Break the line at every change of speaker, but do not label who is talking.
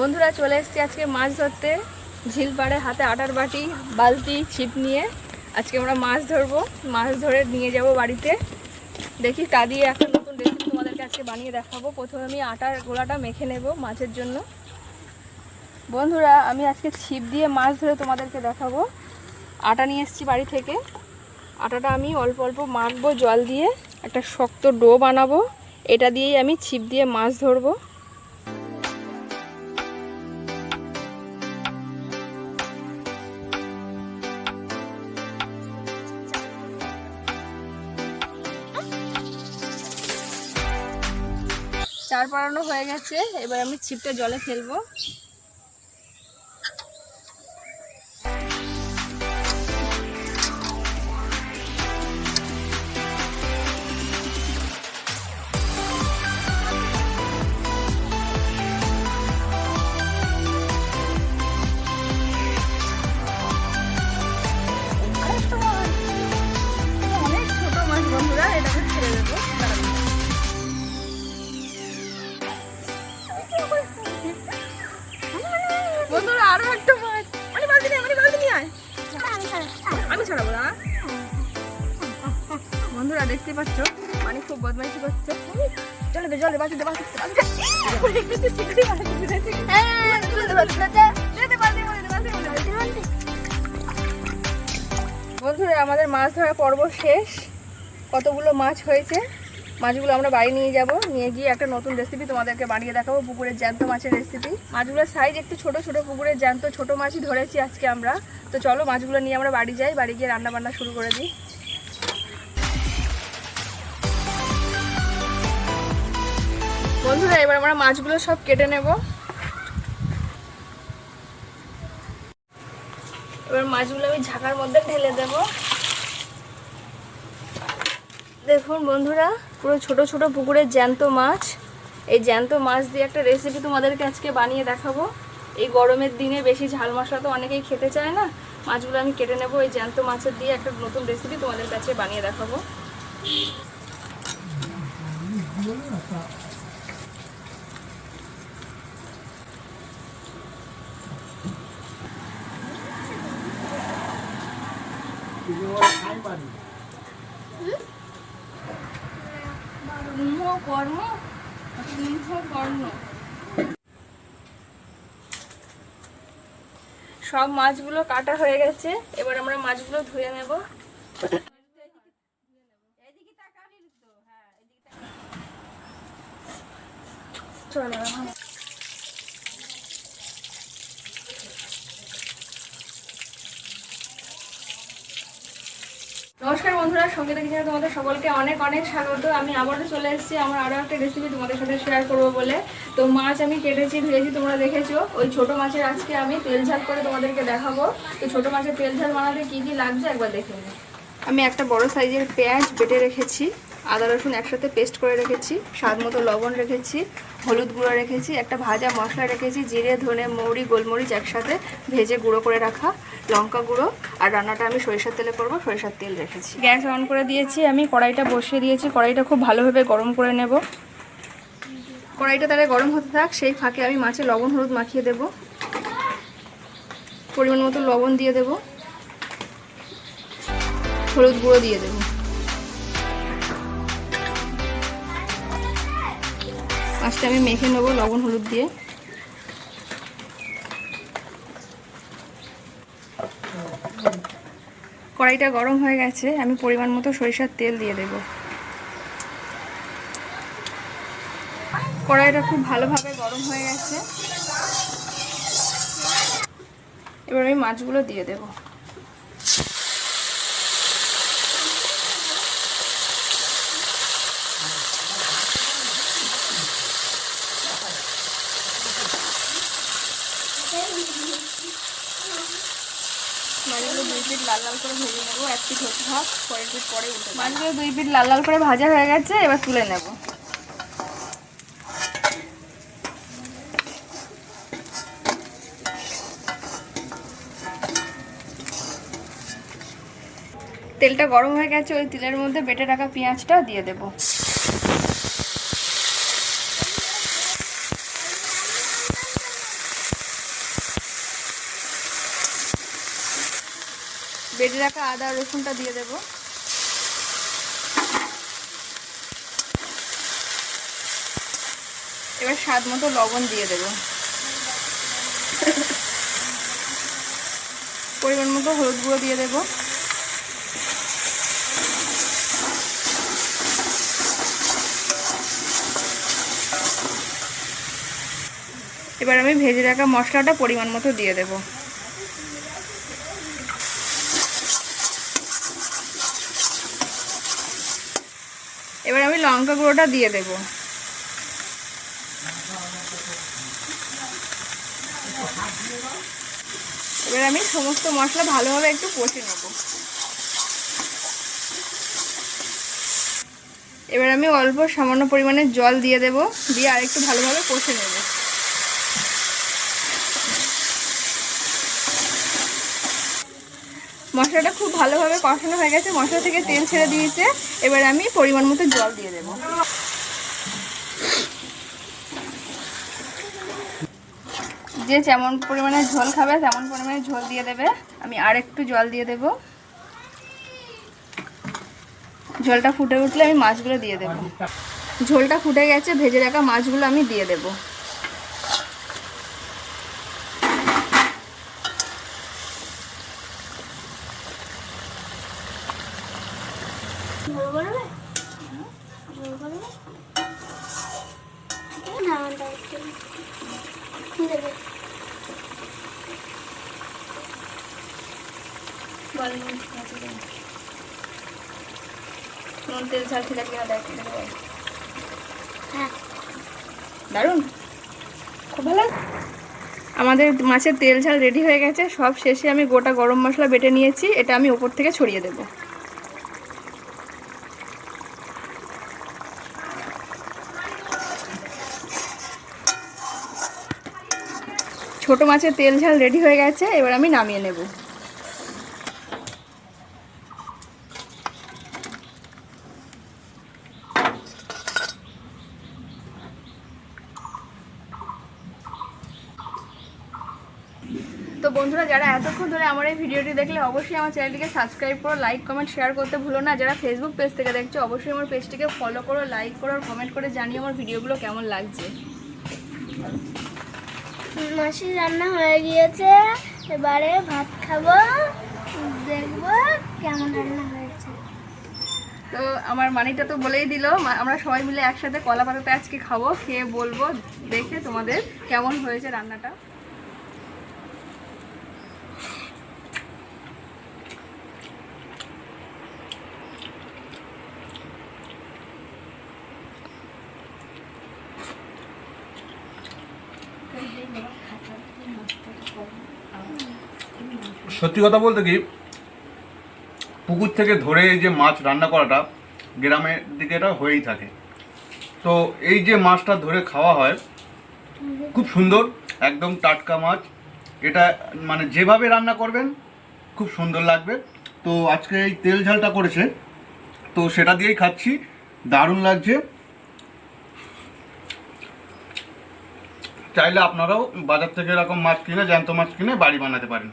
বন্ধুরা চলে এসেছি আজকে মাছ ধরতে। ঝিল পাড়ে হাতে আটার বাটি বালতি ছিপ নিয়ে আজকে আমরা মাছ ধরবো। মাছ ধরে নিয়ে যাব বাড়িতে। দেখি তা দিয়ে একটা নতুন রেসিপি তোমাদেরকে আজকে বানিয়ে দেখাবো। প্রথমে আমি আটার গোলাটা মেখে নেব মাছের জন্য। বন্ধুরা আমি আজকে ছিপ দিয়ে মাছ ধরে তোমাদেরকে দেখাবো। আটা নিয়ে এসেছি বাড়ি থেকে। আটাটা আমি অল্প অল্প মাখবো জল দিয়ে, একটা শক্ত ডো বানাবো। এটা দিয়েই আমি ছিপ দিয়ে মাছ ধরবো। চার পাড়ানো হয়ে গেছে, এবার আমি ছিপটা জলে ফেলবো। অনেক ছোট মাছ বন্ধুরা, এটাকে ছেড়ে দেবো। বন্ধুরা আরো একটা মাছ, আমি ছাড়াবো না। বন্ধুরা দেখতে পাচ্ছ মানে খুব বদমাইশি করছে। জলে দে জলে বাঁচিতে বাঁচিতে বন্ধুরা আমাদের মাছ ধরা পর্ব শেষ। কতগুলো মাছ হয়েছে, মাছগুলো আমরা বাড়ি নিয়ে যাব। নিয়ে গিয়ে একটা নতুন রেসিপি তোমাদেরকে বানিয়ে দেখাবো, পুকুরের জ্যান্ত মাছের রেসিপি। মাছগুলোর সাইজ একটু ছোট ছোট, পুকুরের জ্যান্ত ছোট মাছই ধরেছি আজকে আমরা। তো চলো মাছগুলো নিয়ে আমরা বাড়ি যাই, বাড়ি গিয়ে রান্না বান্না শুরু করে দিই। বন্ধুরা এবার আমরা মাছগুলো সব কেটে নেব। এবার মাছগুলো আমি ঝাঁকার মধ্যে ঢেলে দেব। দেখুন বন্ধুরা পুরো ছোট ছোট পুকুরের জ্যান্ত মাছ। এই জ্যান্ত মাছ দিয়ে একটা রেসিপি তোমাদেরকে আজকে বানিয়ে দেখাবো। এই গরমের দিনে বেশি ঝাল মশলা তো অনেকেই খেতে চায় না। মাছগুলো আমি কেটে নেব। এই জ্যান্ত মাছের দিয়ে একটা নতুন রেসিপি তোমাদের কাছে বানিয়ে দেখাবো। সব মাছগুলো কাটা হয়ে গেছে, এবার আমরা মাছগুলো ধুয়ে নেব। নমস্কার বন্ধুরা, সঙ্গীতা কিচেনে তোমাদের সকলকে অনেক অনেক স্বাগত। আমি আবারও চলে এসেছি আমার আরও একটা রেসিপি তোমাদের সাথে শেয়ার করবো বলে। তো মাছ আমি কেটেছি ধুয়েছি, তোমরা দেখেছো। ওই ছোট মাছের আজকে আমি তেল ঝাল করে তোমাদেরকে দেখাবো। তো ছোট মাছের তেল ঝাল বানাতে কী কী লাগছে একবার দেখে নিই। আমি একটা বড় সাইজের পেঁয়াজ বেটে রেখেছি, আদা রসুন একসাথে পেস্ট করে রেখেছি, স্বাদ মতো লবণ রেখেছি, হলুদ গুঁড়ো রেখেছি, একটা ভাজা মশলা রেখেছি, জিরে ধনে মৌরি গোলমরিচ একসাথে ভেজে গুঁড়ো করে রাখা, লঙ্কা গুঁড়ো, আর রান্নাটা আমি সরিষার তেলে করবো, সরিষার তেল রেখেছি। গ্যাস অন করে দিয়েছি, আমি কড়াইটা বসিয়ে দিয়েছি। কড়াইটা খুব ভালোভাবে গরম করে নেব। কড়াইটা তাহলে গরম হতে থাক, সেই ফাঁকে আমি মাছে লবণ হলুদ মাখিয়ে দেব। পরিমাণ মতো লবণ দিয়ে দেব, হলুদ গুঁড়ো দিয়ে দেব। মাছটা আমি মেখে নেব লবণ হলুদ দিয়ে। কড়াইটা গরম হয়ে গেছে, আমি পরিমাণ মতো সরিষার তেল দিয়ে দেব। কড়াইটা খুব ভালোভাবে গরম হয়ে গেছে, এবার আমি মাছগুলো দিয়ে দেব। মাছগুলো 2 পিঠ লাল লাল করে ভেজে নেবো। 1 পিঠ হতে থাক, পরের পিঠ পরে উঠে। মাছগুলো 2 পিঠ লাল লাল করে ভাজা হয়ে গেছে, এবার তুলে নেব। তেলটা গরম হয়ে গেছে, ওই তেলের মধ্যে বেটে রাখা পেঁয়াজটা দিয়ে দেব। বেটে রাখা আদা রসুনটা দিয়ে দেবো। এবার স্বাদ মতো লবণ দিয়ে দেবো, পরিমাণ মতো হলুদ গুঁড়ো দিয়ে দেবো। এবার আমি ভেজে রাখা মশলাটা পরিমাণ মতো দিয়ে দেবো। এবার আমি লঙ্কা গুঁড়োটা দিয়ে দেবো। এবার আমি সমস্ত মশলা ভালোভাবে একটু কষে নেব। এবার আমি অল্প সামান্য পরিমাণে জল দিয়ে দেব, দিয়ে আরেকটু ভালোভাবে কষে নেব। মশলাটা খুব ভালোভাবে কষানো হয়ে গেছে, মশলা থেকে তেল ছেড়ে দিয়েছে। এবার আমি পরিমাণ মতো জল দিয়ে দেব। যে যেমন পরিমাণে ঝোল খাবে তেমন পরিমাণে ঝোল দিয়ে দেবে। আমি আর একটু জল দিয়ে দেব। ঝোলটা ফুটে উঠলে আমি মাছগুলো দিয়ে দেব। ঝোলটা ফুটে গেছে, ভেজে রাখা মাছগুলো আমি দিয়ে দেব। তেল ঝাল ঠিক আছে, দারুণ, খুব ভালো। আমাদের মাছের তেল ঝাল রেডি হয়ে গেছে। সব শেষে আমি গোটা গরম মশলা বেটে নিয়েছি, এটা আমি ওপর থেকে ছড়িয়ে দেব। ছোট মাছের তেল ঝাল রেডি হয়ে গেছে, এবার আমি নামিয়ে নেব। তো বন্ধুরা, যারা এতক্ষণ ধরে আমার এই ভিডিওটি দেখলে অবশ্যই আমার চ্যানেলটিকে সাবস্ক্রাইব করো, লাইক কমেন্ট শেয়ার করতে ভুলো না। যারা ফেসবুক পেজ থেকে দেখছো অবশ্যই আমার পেজটিকে ফলো করো, লাইক করো আর কমেন্ট করে জানিও আমার ভিডিওগুলো কেমন লাগছে।
মাসি রান্না হয়ে গিয়েছে, এবারে ভাত খাবো, দেখবো কেমন রান্না হয়েছে।
তো আমার মানিটা তো বলেই দিল, আমরা সবাই মিলে একসাথে কলা পাতাতে আজকে খাবো, খেয়ে বলবো দেখে তোমাদের কেমন হয়েছে রান্নাটা।
সত্যি কথা বলতে কি, পুকুর থেকে ধরে এই যে মাছ রান্না করাটা গ্রামের দিকে এটা হয়েই থাকে। তো এই যে মাছটা ধরে খাওয়া হয় খুব সুন্দর, একদম টাটকা মাছ। এটা মানে যেভাবে রান্না করবেন খুব সুন্দর লাগবে। তো আজকে এই তেল ঝালটা করেছে, তো সেটা দিয়েই খাচ্ছি, দারুণ লাগছে। চাইলে আপনারাও বাজার থেকে এরকম মাছ কিনে, জ্যান্ত মাছ কিনে বাড়ি বানাতে পারেন।